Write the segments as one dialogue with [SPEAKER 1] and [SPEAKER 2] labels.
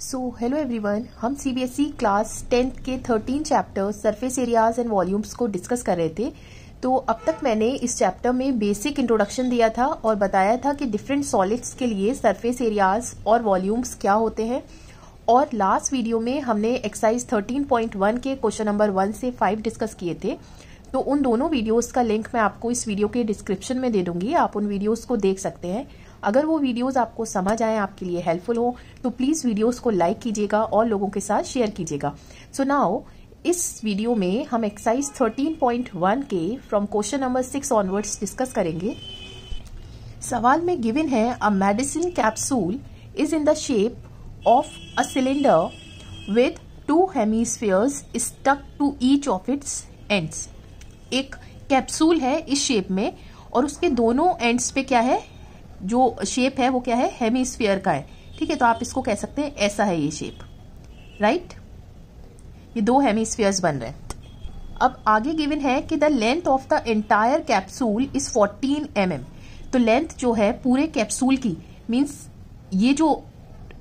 [SPEAKER 1] Hello everyone, हम CBSE class 10th के 13 chapter surface areas and volumes को discuss कर रहे थे। तो अब तक मैंने इस चैप्टर में बेसिक इंट्रोडक्शन दिया था और बताया था कि डिफरेंट सॉलिड्स के लिए सरफेस एरियाज और वॉल्यूम्स क्या होते हैं। और लास्ट वीडियो में हमने एक्सरसाइज 13.1 के क्वेश्चन नंबर 1 से 5 डिस्कस किए थे। तो उन दोनों वीडियोस का लिंक मैं आपको इस वीडियो के डिस्क्रिप्शन में दे दूंगी, आप उन वीडियोस को देख सकते हैं। अगर वो वीडियोस आपको समझ आए, आपके लिए हेल्पफुल हो, तो प्लीज वीडियोस को लाइक कीजिएगा और लोगों के साथ शेयर कीजिएगा। सो नाउ इस वीडियो में हम एक्सरसाइज 13.1 के from question number 6 onwards discuss करेंगे। सवाल में गिवन है a medicine capsule is in the shape of a cylinder with 2 hemispheres stuck to each of its ends. एक कैप्सूल है इस शेप में और उसके दोनों एंड्स पे क्या है, जो शेप है वो क्या है, हेमीस्फीयर का है। ठीक है, तो आप इसको कह सकते हैं ऐसा है ये शेप, राइट। ये 2 हेमीस्फीयर्स बन रहे हैं। अब आगे गिवन है कि the length of the entire capsule is 14 mm। तो लेंथ जो है पूरे कैप्सूल की, मींस ये जो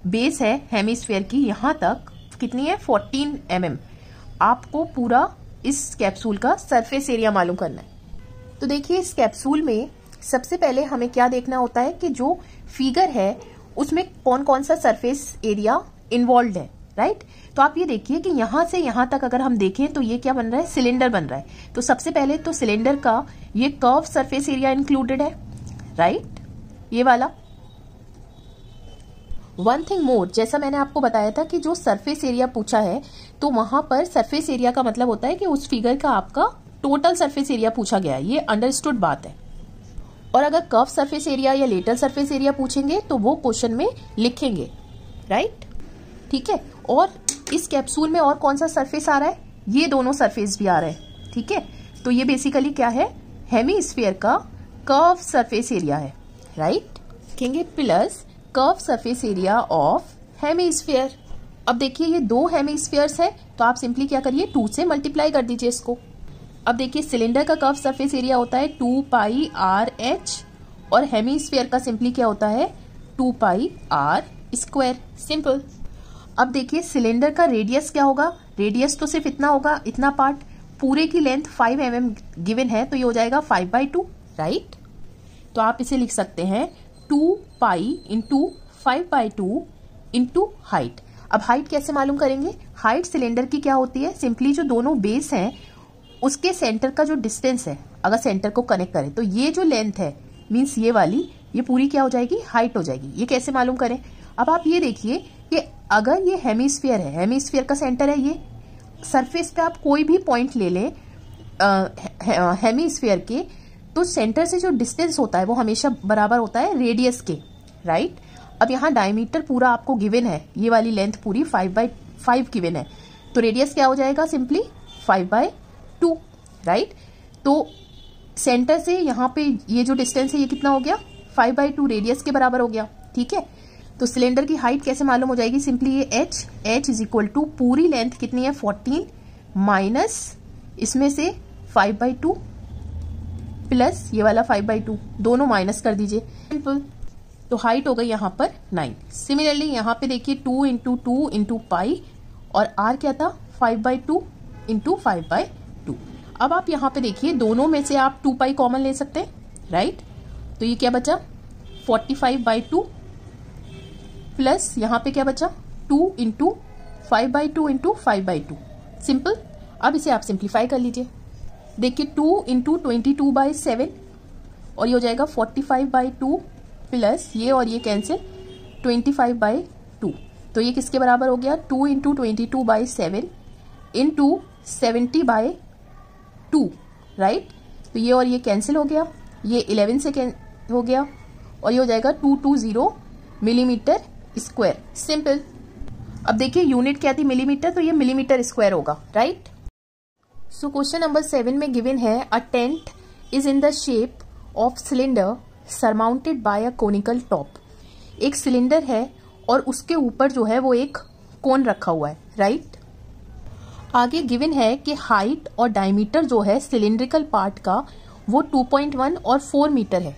[SPEAKER 1] बेस है हेमीस्फीयर की यहां तक कितनी है, 14 mm। आपको पूरा इस कैप्सूल का सरफेस एरिया मालूम करना है। तो देखिए इस कैप्सूल में सबसे पहले हमें क्या देखना होता है कि जो फिगर है उसमें कौन कौन सा सरफेस एरिया इन्वॉल्व है, राइट। तो आप ये देखिए कि यहां से यहां तक अगर हम देखें तो ये क्या बन रहा है, सिलेंडर बन रहा है। तो सबसे पहले तो सिलेंडर का ये कर्व सरफेस एरिया इंक्लूडेड है, राइट, ये वाला। वन थिंग मोर, जैसा मैंने आपको बताया था कि जो सरफेस एरिया पूछा है तो वहां पर सरफेस एरिया का मतलब होता है कि उस फिगर का आपका टोटल सरफेस एरिया पूछा गया है, ये अंडरस्टूड बात है। और अगर कर्व सरफेस एरिया या लेटरल सरफेस एरिया पूछेंगे तो वो क्वेश्चन में लिखेंगे, राइट, ठीक है। और इस कैप्सूल में और कौन सा सरफेस आ रहा है, ये दोनों सरफेस भी आ रहे हैं, ठीक है। तो ये बेसिकली क्या है, हेमीस्फीयर का कर्व सरफेस एरिया है, राइट। लिखेंगे plus curve surface area of hemisphere. अब देखिए ये 2 हेमीस्फीयर्स है तो आप सिंपली क्या करिए, 2 से मल्टीप्लाई कर दीजिए इसको। अब देखिए सिलेंडर का कर्व सरफेस एरिया होता है 2 पाई आर एच और हेमीस्फीयर का सिंपली क्या होता है, 2 पाई आर स्क्वायर, सिंपल। अब देखिए सिलेंडर का रेडियस क्या होगा, रेडियस तो सिर्फ इतना होगा, इतना पार्ट। पूरे की लेंथ 5 mm गिवन है तो ये हो जाएगा 5/2, राइट। तो आप इसे लिख सकते हैं 2 पाई इंटू 5/2 इंटू हाइट। अब हाइट कैसे मालूम करेंगे, हाइट सिलेंडर की क्या होती है, सिंपली जो दोनों बेस हैं उसके सेंटर का जो डिस्टेंस है, अगर सेंटर को कनेक्ट करें तो ये जो लेंथ है मींस ये वाली, ये पूरी क्या हो जाएगी, हाइट हो जाएगी। ये कैसे मालूम करें, अब आप ये देखिए कि अगर ये हेमीस्फीयर है, हेमीस्फीयर का सेंटर है ये, सरफेस पे आप कोई भी पॉइंट ले लें हेमीस्फीयर के, तो सेंटर से जो डिस्टेंस होता है वो हमेशा बराबर होता है रेडियस के, राइट। अब यहाँ डायमीटर पूरा आपको गिवन है, ये वाली लेंथ पूरी 5/5 गिवन है, तो रेडियस क्या हो जाएगा, सिंपली 5/2, राइट। तो सेंटर से यहाँ पे ये जो डिस्टेंस है ये कितना हो गया, 5/2 रेडियस के बराबर हो गया, ठीक है। तो सिलेंडर की हाइट कैसे मालूम हो जाएगी, सिंपली ये h इज इक्वल टू पूरी लेंथ कितनी है 14 माइनस इसमें से 5/2 प्लस ये वाला 5/2, दोनों माइनस कर दीजिए, सिंपल। तो हाइट हो गई यहाँ पर 9। सिमिलरली यहाँ पे देखिए 2 इंटू 2 इंटू पाई और r क्या था 5/2 इंटू 5/2। अब आप यहाँ पे देखिए दोनों में से आप 2 पाई कॉमन ले सकते हैं, राइट। तो ये क्या बचा 45/2 प्लस यहाँ पे क्या बचा 2 इंटू 5/2 इंटू 5/2, सिंपल। अब इसे आप सिंप्लीफाई कर लीजिए, देखिए 2 इंटू 22/7 और ये हो जाएगा 45/2 प्लस ये और ये कैंसिल 25/2। तो ये किसके बराबर हो गया, 2 इंटू 22/7 इंटू 70/2, राइट। तो ये और ये कैंसिल हो गया, ये 11 से हो गया और ये हो जाएगा 220 मिलीमीटर स्क्वायर, सिंपल। अब देखिए यूनिट क्या थी, मिलीमीटर, तो ये मिलीमीटर स्क्वायर होगा, राइट। सो क्वेश्चन नंबर 7 में गिवन है a tent is in the shape of cylinder surmounted by a conical top. एक सिलेंडर है और उसके ऊपर जो है वो एक कोन रखा हुआ है, राइट। आगे गिवन है कि हाइट और डायमीटर जो है सिलिंड्रिकल पार्ट का वो 2.1 और 4 मीटर है।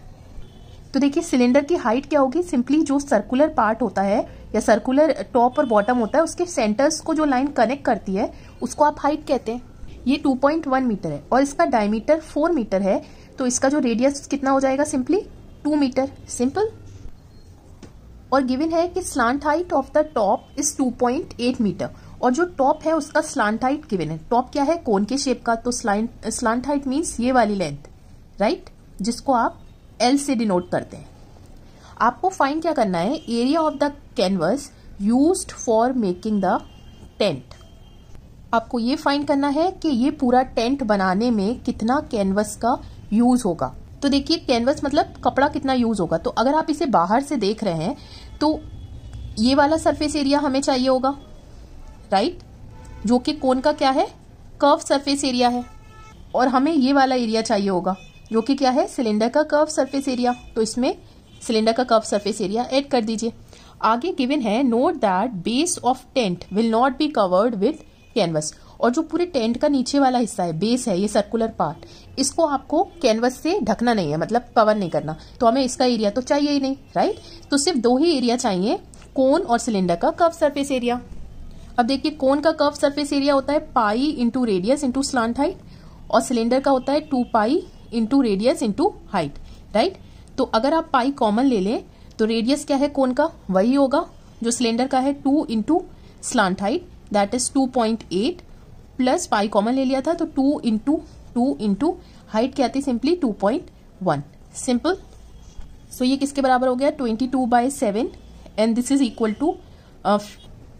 [SPEAKER 1] तो देखिए सिलेंडर की हाइट क्या होगी, सिंपली जो सर्कुलर पार्ट होता है या सर्कुलर टॉप और बॉटम होता है, उसके सेंटर्स को जो लाइन कनेक्ट करती है उसको आप हाइट कहते हैं। ये 2.1 मीटर है और इसका डायमीटर 4 मीटर है, तो इसका जो रेडियस कितना हो जाएगा, सिंपली 2 मीटर, सिंपल। और गिवन है कि slant height of the top is 2.8 metre, और जो टॉप है उसका स्लांट हाइट गिवन है। टॉप क्या है, कोन के शेप का, तो स्लांट हाइट मीन्स ये वाली लेंथ, राइट, जिसको आप L से डिनोट करते हैं। आपको फाइंड क्या करना है, area of the canvas used for making the tent. आपको ये फाइंड करना है कि ये पूरा टेंट बनाने में कितना कैनवस का यूज होगा। तो देखिए कैनवस मतलब कपड़ा कितना यूज होगा। तो अगर आप इसे बाहर से देख रहे हैं तो ये वाला सरफेस एरिया हमें चाहिए होगा, राइट, जो कि कोन का क्या है, कर्व सरफेस एरिया है। और हमें ये वाला एरिया चाहिए होगा जो कि क्या है, सिलेंडर का कर्व सरफेस एरिया। तो इसमें सिलेंडर का कर्व सरफेस एरिया ऐड कर दीजिए। आगे गिवन है, note that base of tent will not be covered with canvas. और जो पूरे टेंट का नीचे वाला हिस्सा है, बेस है, ये सर्कुलर पार्ट, इसको आपको कैनवस से ढकना नहीं है, मतलब कवर नहीं करना। तो हमें इसका एरिया तो चाहिए ही नहीं, राइट। तो सिर्फ 2 ही एरिया चाहिए, कोन और सिलेंडर का कर्व सरफेस एरिया। अब देखिए कोन का कर्व सरफेस एरिया होता है pi into radius into slant height, और सिलेंडर का होता है 2 pi into radius into height, right. तो अगर आप पाई कॉमन ले लें तो रेडियस क्या है कोन का, वही होगा जो सिलेंडर का है, 2 into slant height, that is 2.8, plus pi common ले लिया था तो 2 इंटू हाइट क्या आती है, सिंपली 2.1, सिंपल। सो ये किसके बराबर हो गया, 22/7, and this is equal to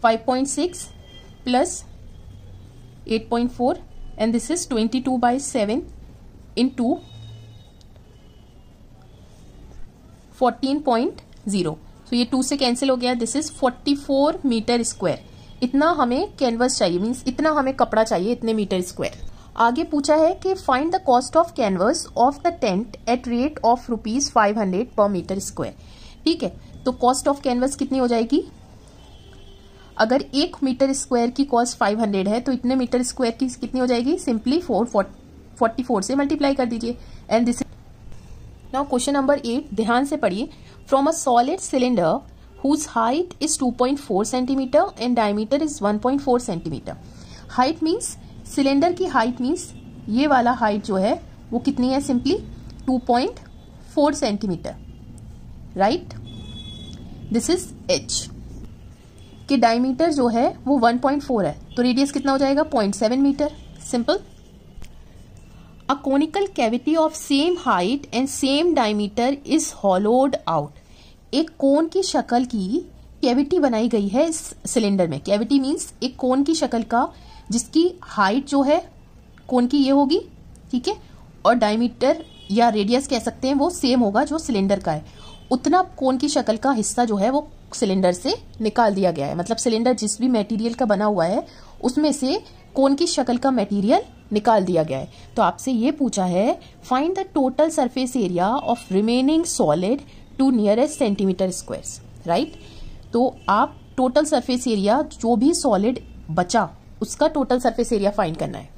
[SPEAKER 1] 5.6 plus 8.4, and this is 22/7 into 14.0। So ये 2 से कैंसिल हो गया, दिस इज 44 मीटर स्क्वायर। इतना हमें कैनवस चाहिए, मीन्स इतना हमें कपड़ा चाहिए, इतने मीटर स्क्वायर। आगे पूछा है कि find the cost of canvas of the tent at rate of ₹500 पर मीटर स्क्वायर। ठीक है, तो कॉस्ट ऑफ कैनवस कितनी हो जाएगी, अगर 1 मीटर स्क्वायर की कॉस्ट 500 है तो इतने मीटर स्क्वायर की कितनी हो जाएगी, सिंपली 44 से मल्टीप्लाई कर दीजिए, and this. Now question number 8, ध्यान से पढ़िए। From a solid cylinder whose height is 2.4 centimeter and diameter is 1.4 centimeter. Height means cylinder की हाइट मीन्स ये वाला हाइट जो है वो कितनी है, simply 2.4 centimetre, right. This is H। कि डायमीटर जो है वो 1.4 है, तो रेडियस कितना हो जाएगा, 0.7 metre, simple. A conical cavity of same height and same diameter is hollowed out. एक कोन की शक्ल की कैविटी बनाई गई है इस सिलेंडर में। कैविटी मीन्स एक कोन की शक्ल का जिसकी हाइट जो है कोन की ये होगी, ठीक है, और डायमीटर या रेडियस कह सकते हैं वो सेम होगा जो सिलेंडर का है। उतना कोन की शक्ल का हिस्सा जो है वो सिलेंडर से निकाल दिया गया है, मतलब सिलेंडर जिस भी मटेरियल का बना हुआ है उसमें से कोन की शक्ल का मटेरियल निकाल दिया गया है। तो आपसे ये पूछा है, find the total surface area of remaining solid to nearest centimetre squares, right. तो आप टोटल सरफेस एरिया जो भी सॉलिड बचा उसका टोटल सरफेस एरिया फाइंड करना है।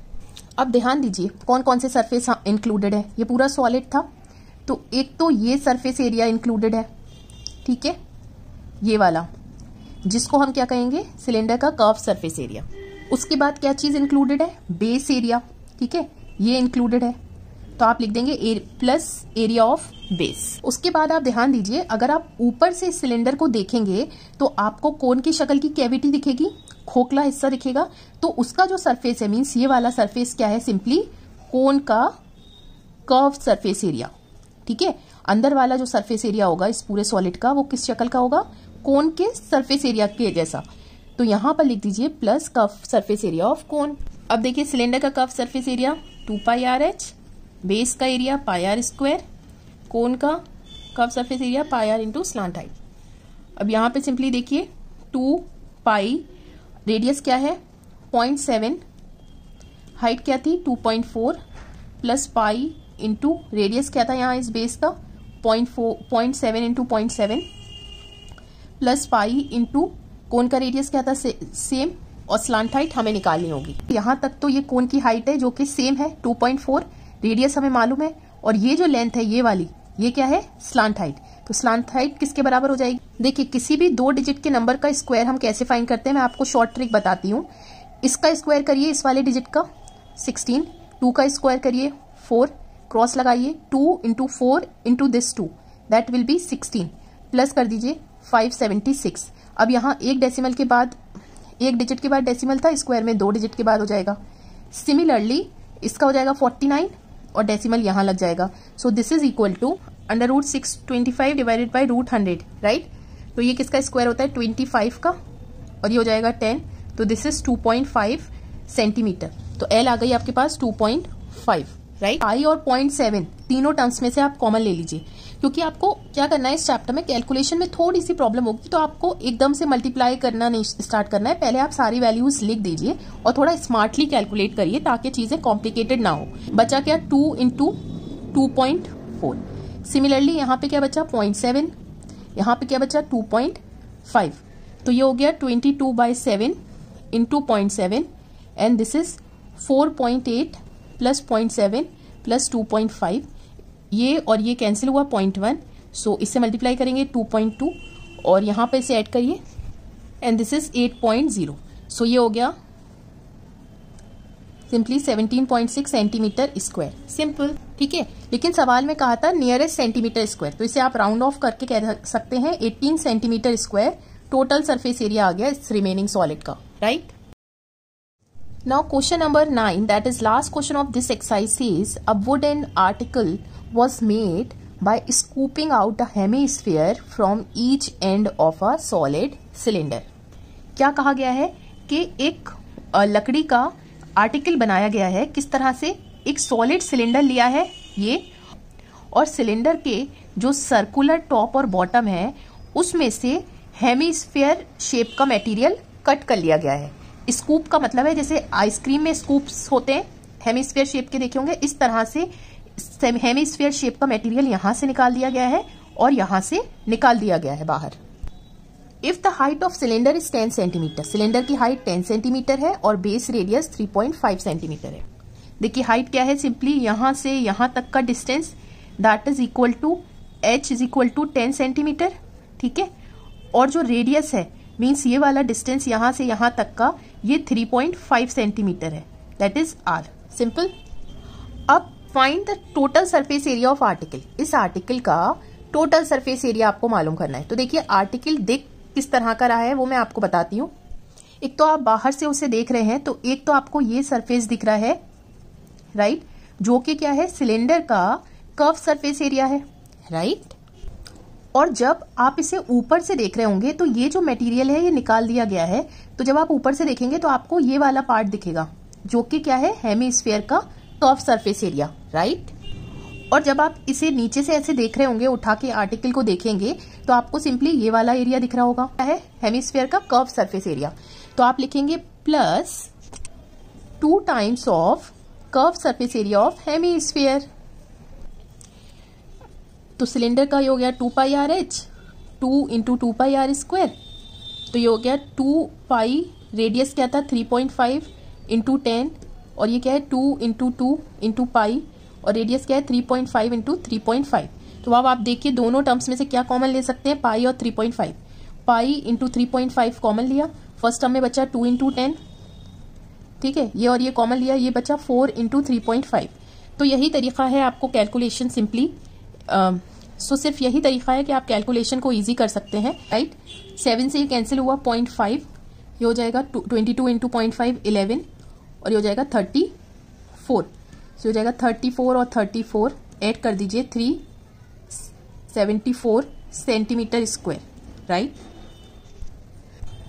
[SPEAKER 1] अब ध्यान दीजिए कौन कौन से सरफेस इंक्लूडेड है। ये पूरा सॉलिड था तो एक तो ये सरफेस एरिया इंक्लूडेड है, ठीक है, ये वाला जिसको हम क्या कहेंगे, सिलेंडर का कर्व सरफेस एरिया। उसके बाद क्या चीज इंक्लूडेड है, बेस एरिया, ठीक है, ये इंक्लूडेड है, तो आप लिख देंगे प्लस एरिया ऑफ बेस। उसके बाद आप ध्यान दीजिए, अगर आप ऊपर से सिलेंडर को देखेंगे तो आपको कोन की शक्ल की कैविटी दिखेगी, खोखला हिस्सा दिखेगा, तो उसका जो सरफेस है मीन्स ये वाला सरफेस क्या है, सिंपली कोन का कर्व सरफेस एरिया, ठीक है। अंदर वाला जो सरफेस एरिया होगा इस पूरे सॉलिड का वो किस शक्ल का होगा, कोन के सरफेस एरिया के जैसा। तो यहां पर लिख दीजिए plus curve surface area of cone. अब देखिए सिलेंडर का curve surface area 2πRH, base का एरिया πr², कोन का curve surface area πr into slant height. अब यहाँ पे सिंपली देखिए 2 पाई, रेडियस क्या है 0.7, हाइट क्या थी 2.4, प्लस पाई इंटू रेडियस क्या था यहाँ इस बेस का 0.7 इंटू 0.7, प्लस पाई इंटू कोन का रेडियस क्या था सेम, और स्लांट हाइट हमें निकालनी होगी। यहाँ तक तो ये कोन की हाइट है जो कि सेम है 2.4, रेडियस हमें मालूम है, और ये जो लेंथ है ये वाली ये क्या है स्लांट हाइट। तो स्लांट हाइट किसके बराबर हो जाएगी? देखिए किसी भी 2 डिजिट के नंबर का स्क्वायर हम कैसे फाइंड करते हैं, मैं आपको शॉर्ट ट्रिक बताती हूँ। इसका स्क्वायर करिए इस वाले डिजिट का 16, 2 का स्क्वायर करिए 4, क्रॉस लगाइए 2 into 4 into this 2, that will be 16, plus कर दीजिए 576। अब यहाँ एक डेसिमल के बाद, एक डिजिट के बाद डेसिमल था, स्क्वायर में 2 डिजिट के बाद हो जाएगा। सिमिलरली इसका हो जाएगा 49 और डेसिमल यहाँ लग जाएगा। So this is equal to √625 divided by √100, right. तो ये किसका स्क्वायर होता है? 25 का, और ये हो जाएगा 10, तो दिस इज 2.5 सेंटीमीटर। तो एल आ गई आपके पास 2.5, राइट। आई और 0.7 तीनों टर्म्स में से आप कॉमन ले लीजिए, क्योंकि आपको क्या करना है इस चैप्टर में, कैलकुलेशन में थोड़ी सी प्रॉब्लम होगी, तो आपको एकदम से मल्टीप्लाई करना नहीं स्टार्ट करना है। पहले आप सारी वैल्यूज लिख दीजिए और थोड़ा स्मार्टली कैलकुलेट करिए ताकि चीजें कॉम्प्लिकेटेड ना हो। बचा क्या? 2 इंटू 2.4। सिमिलरली यहाँ पे क्या बचा? 0.7, यहाँ पे क्या बचा? 2.5। तो ये हो गया 22/7 into 0.7 and this is 4.8 plus 0.7 plus 2.5। ये और ये कैंसिल हुआ 0.1, सो इससे मल्टीप्लाई करेंगे 2.2 और यहाँ पे इसे ऐड करिए एंड दिस इज 8.0। सो ये हो गया सिंपली 17.6 सेंटीमीटर स्क्वायर। सिंपल, ठीक है। लेकिन सवाल में कहा था नियरेस्ट सेंटीमीटर स्क्वायर, तो इसे आप राउंड ऑफ करके कह सकते हैं 18 centimetre square total surface area आ गया इस रिमेनिंग सॉलिड का, right. Now question number 9, that is last question of this exercise, says a wooden article was made by scooping out a hemisphere from each end of a solid cylinder. क्या कहा गया है कि एक लकड़ी का article बनाया गया है। किस तरह से? एक सॉलिड सिलेंडर लिया है ये, और सिलेंडर के जो सर्कुलर टॉप और बॉटम है उसमें से हेमिस्फीयर शेप का मटेरियल कट कर लिया गया है। स्कूप का मतलब है जैसे आइसक्रीम में स्कूप्स होते हैं हेमिस्फीयर शेप के, देखे होंगे, इस तरह से हेमिस्फीयर शेप का मटेरियल यहां से निकाल दिया गया है और यहां से निकाल दिया गया है बाहर। If the height of cylinder is 10 centimetre, cylinder की हाइट 10 सेंटीमीटर है और बेस रेडियस 3.5 सेंटीमीटर है। देखिए हाइट क्या है, सिंपली यहां से यहां तक का distance that is equal to h is equal to 10 centimetre, ठीक है। और जो रेडियस है मीन्स ये वाला डिस्टेंस यहां से यहां तक का, ये 3.5 सेंटीमीटर है, दैट इज r। सिंपल। अब find the total surface area of article. इस आर्टिकल का टोटल सरफेस एरिया आपको मालूम करना है। तो देखिए आर्टिकल दिख किस तरह का रहा है वो मैं आपको बताती हूँ। एक तो आप बाहर से उसे देख रहे हैं, तो एक तो आपको ये सरफेस दिख रहा है, राइट, जो कि क्या है? सिलेंडर का कर्व सरफेस एरिया है, राइट। और जब आप इसे ऊपर से देख रहे होंगे तो ये जो मटेरियल है ये निकाल दिया गया है, तो जब आप ऊपर से देखेंगे तो आपको ये वाला पार्ट दिखेगा जो कि क्या है? हेमिस्फीयर का कर्व सरफेस एरिया, राइट। और जब आप इसे नीचे से ऐसे देख रहे होंगे, उठा के आर्टिकल को देखेंगे, तो आपको सिंपली ये वाला एरिया दिख रहा होगा, क्या है? हेमिस्फीयर का कर्व सरफेस एरिया। तो आप लिखेंगे plus 2 times of curve surface area of hemisphere. तो सिलेंडर का ये हो गया 2πRh, 2 इंटू 2πr स्क्वायर, तो ये हो गया 2π, रेडियस क्या था? 3.5 इंटू 10, और ये क्या है? 2 इंटू 2 इंटू पाई, और रेडियस क्या है? 3.5 इंटू 3.5। तो अब आप देखिए दोनों टर्म्स में से क्या कॉमन ले सकते हैं? पाई और 3.5। पाई इंटू 3.5 कॉमन लिया, फर्स्ट टर्म में बचा 2 इंटू 10, ठीक है। ये और ये कॉमन लिया, ये बचा 4 इंटू 3.5। तो यही तरीका है आपको कैलकुलेशन सिंपली, सो सिर्फ यही तरीका है कि आप कैलकुलेशन को इजी कर सकते हैं, राइट। 7 से ये कैंसिल हुआ 0.5, ये हो जाएगा 22 इंटू 0.5 11, और ये हो जाएगा 34, सो हो जाएगा 34 और 34 ऐड कर दीजिए 374 सेंटीमीटर स्क्वायर, राइट।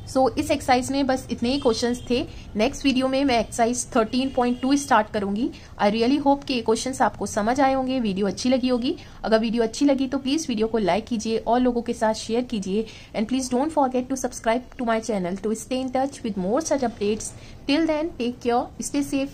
[SPEAKER 1] सो इस एक्सरसाइज में बस इतने ही क्वेश्चंस थे। नेक्स्ट वीडियो में मैं एक्सरसाइज 13.2 स्टार्ट करूंगी। आई रियली होप कि ये क्वेश्चंस आपको समझ आए होंगे, वीडियो अच्छी लगी होगी। अगर वीडियो अच्छी लगी तो प्लीज वीडियो को लाइक कीजिए और लोगों के साथ शेयर कीजिए, and please don't forget to subscribe to my channel to stay in touch with more such updates. Till then take care, stay safe.